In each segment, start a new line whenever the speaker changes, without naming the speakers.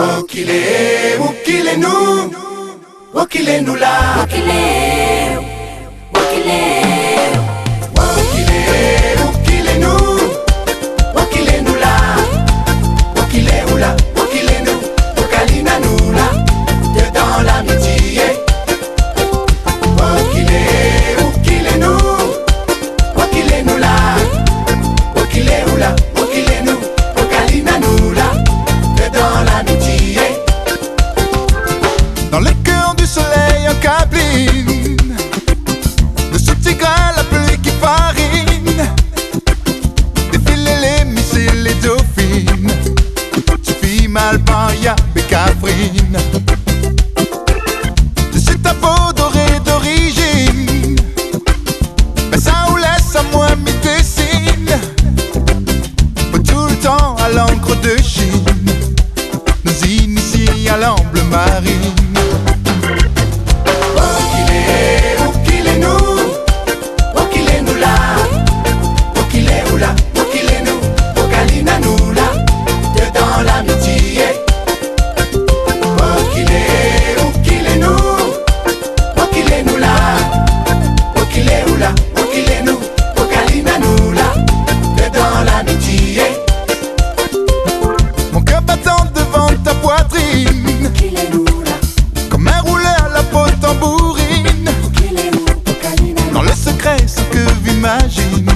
Wakilenu, wakilenu la, wakilenu, wakilenu la, wakilenu, wakalina nous là, dedans l'amitié. Wakilenu la, wakilenu, wakalina nous là, dedans l'amitié.
Dans le cœur du soleil en cabine, de ce tigre la pluie qui farine, défiler les missiles, les dauphines, Sophie, Malparia, Bécafrine. De cet peau dorée d'origine, ben ça ou laisse à moi mes dessine, pour tout le temps à l'encre de Chine, nous initier à l'amble marine.
Wakilenu la, wakilenu, wakalina nous là, dedans l'amitié. Wakilenu la, wakilenu, wakalina nous là, dedans l'amitié.
Mon cœur battant devant ta poitrine, comme un rouleur à la peau tambourine, dans le secret ce que j'imagine,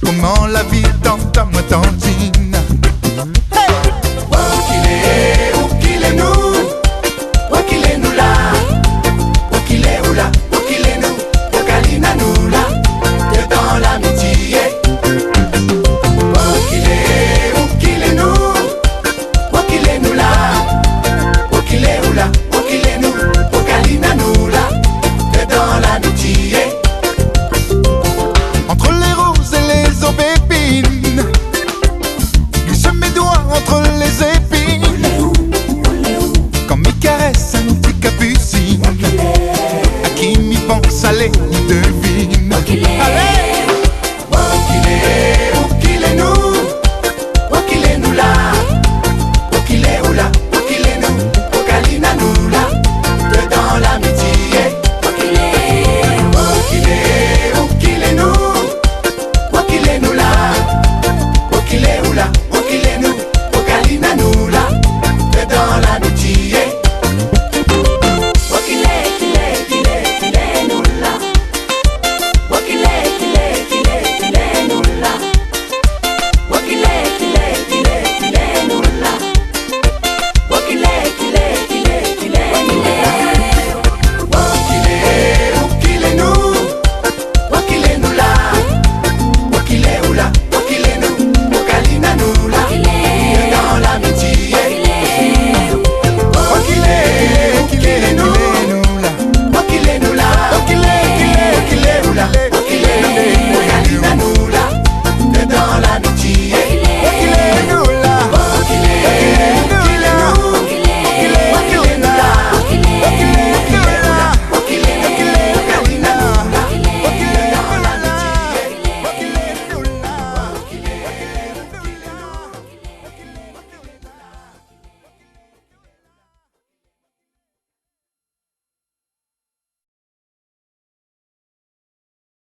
comment la vie tente à moi tantine. Hey!
Wakilenu la, wakilenu, wakalina nous là, dedans l'amitié. Wakilenu la, wakilenu, wakalina nous là, dedans l'amitié.
Entre les roses et les aubépines, glisse mes doigts entre